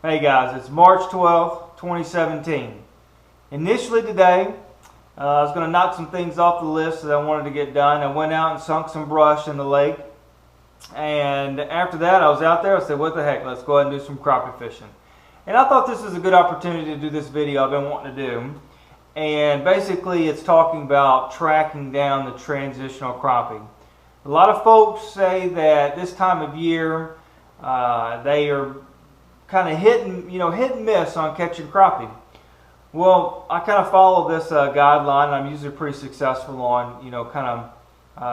Hey guys, it's March 12th, 2017. Initially today, I was going to knock some things off the list that I wanted to get done. I went out and sunk some brush in the lake. And after that, I was out there. I said, what the heck, let's go ahead and do some crappie fishing. And I thought this was a good opportunity to do this video I've been wanting to do. And basically, it's talking about tracking down the transitional crappie. A lot of folks say that this time of year, they are kind of hit and miss on catching crappie. Well, I kind of follow this guideline. I'm usually pretty successful on,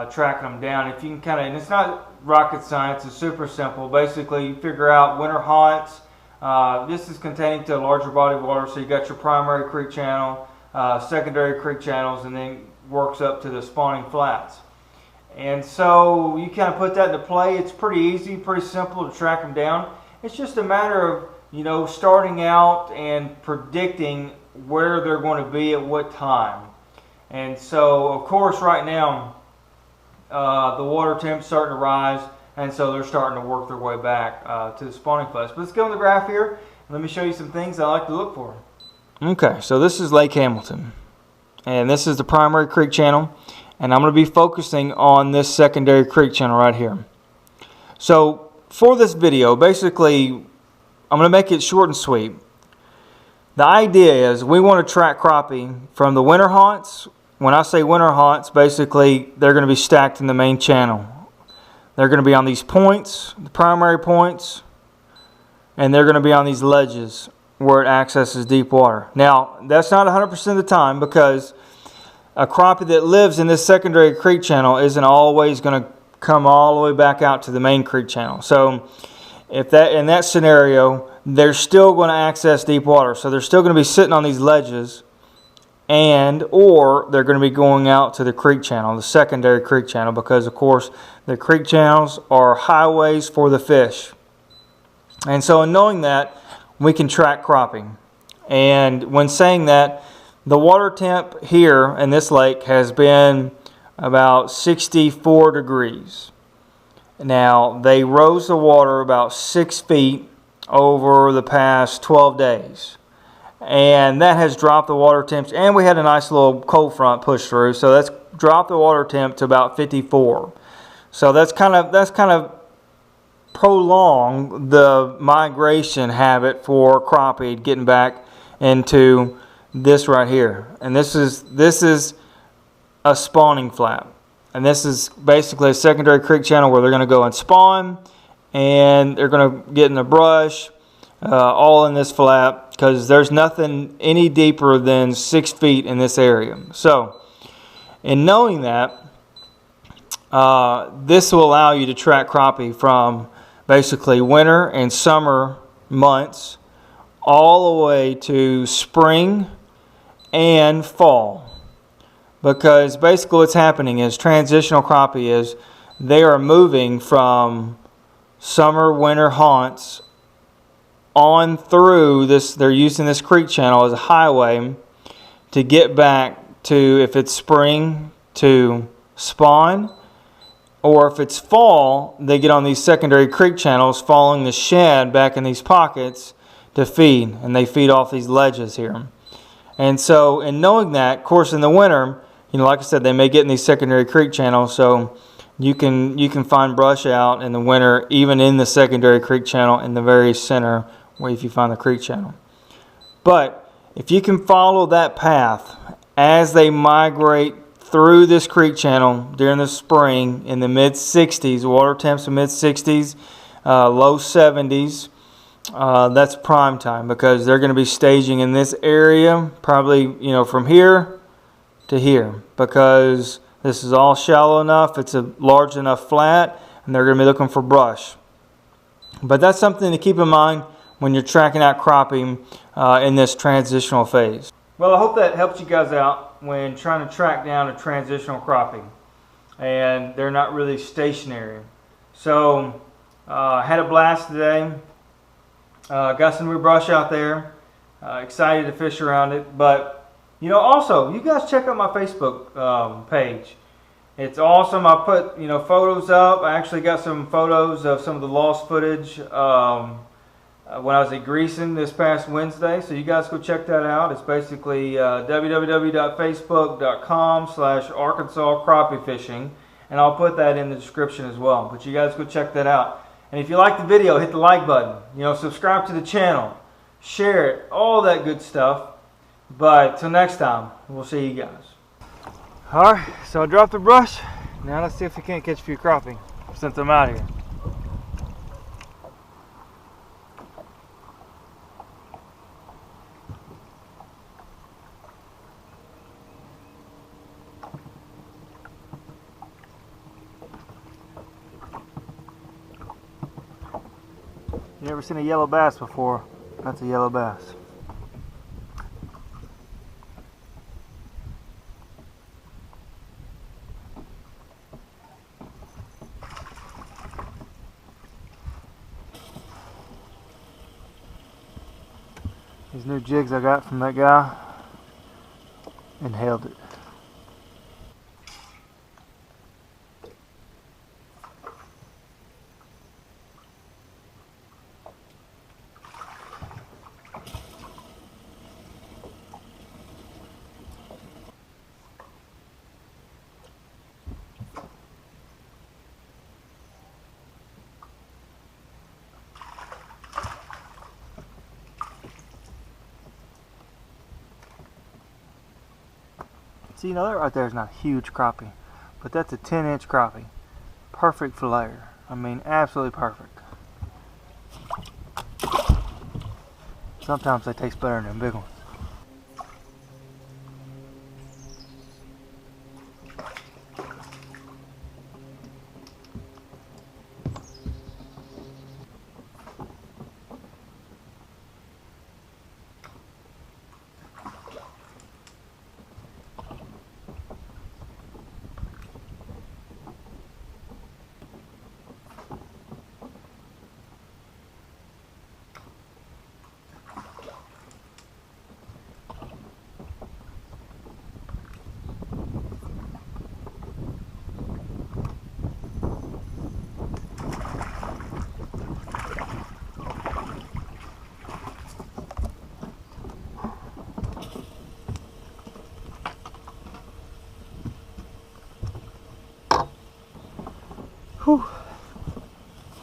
tracking them down. If you can and it's not rocket science, it's super simple. Basically, you figure out winter haunts. This is containing to a larger body of water, so you got your primary creek channel, secondary creek channels, and then works up to the spawning flats. And so you kind of put that into play. It's pretty easy, pretty simple to track them down. It's just a matter of, starting out and predicting where they're going to be at what time. And so, of course, right now, the water temp's starting to rise, and so they're starting to work their way back to the spawning flats. But let's go on the graph here, and let me show you some things I like to look for. Okay, so this is Lake Hamilton, and this is the primary creek channel, and I'm going to be focusing on this secondary creek channel right here. So, for this video, basically, I'm going to make it short and sweet. The idea is we want to track crappie from the winter haunts. When I say winter haunts, basically, they're going to be stacked in the main channel. They're going to be on these points, the primary points, and they're going to be on these ledges where it accesses deep water. Now, that's not 100% of the time, because a crappie that lives in this secondary creek channel isn't always going to come all the way back out to the main creek channel. So if that in that scenario, they're still going to access deep water. So they're still going to be sitting on these ledges, or they're going to be going out to the creek channel, the secondary creek channel, because of course the creek channels are highways for the fish. And so in knowing that, we can track crappie. And when saying that, the water temp here in this lake has been about 64 degrees. Now, they rose the water about 6 feet over the past 12 days. And that has dropped the water temps. And we had a nice little cold front push through. So that's dropped the water temp to about 54. So that's kind of prolonged the migration habit for crappie getting back into this right here. And this is a spawning flat, and this is basically a secondary creek channel where they're going to go and spawn, and they're going to get in the brush, all in this flat, because there's nothing any deeper than 6 feet in this area. So in knowing that, this will allow you to track crappie from basically winter and summer months all the way to spring and fall. Because basically what's happening is transitional crappie is they are moving from summer, winter haunts on through this. They're using this creek channel as a highway to get back to, if it's spring, to spawn, or if it's fall, they get on these secondary creek channels following the shad back in these pockets to feed, and they feed off these ledges here. And so in knowing that, of course, in the winter, like I said, they may get in these secondary creek channels, so you can find brush out in the winter, even in the secondary creek channel in the very center where if you find the creek channel. But if you can follow that path as they migrate through this creek channel during the spring in the mid-60s, water temps in mid-60s, low 70s, that's prime time, because they're going to be staging in this area, probably from here to here, because this is all shallow enough, it's a large enough flat, and they're going to be looking for brush. But that's something to keep in mind when you're tracking out crappie in this transitional phase. Well, I hope that helps you guys out when trying to track down a transitional crappie, and they're not really stationary. So had a blast today. Got some new brush out there. Excited to fish around it. But also, you guys check out my Facebook page. It's awesome. I put photos up. I actually got some photos of some of the lost footage when I was at Greason this past Wednesday. So you guys go check that out. It's basically www.facebook.com/Arkansas Crappie Fishing, and I'll put that in the description as well. But you guys go check that out. And if you like the video, hit the like button. Subscribe to the channel, share it, all that good stuff. But till next time, we'll see you guys. All right, so I dropped the brush. Now let's see if we can't catch a few crappie since I'm out here. You ever seen a yellow bass before? That's a yellow bass. These new jigs I got from that guy, inhaled it. See, that right there is not a huge crappie, but that's a 10-inch crappie. Perfect fillet. I mean, absolutely perfect. Sometimes they taste better than big ones.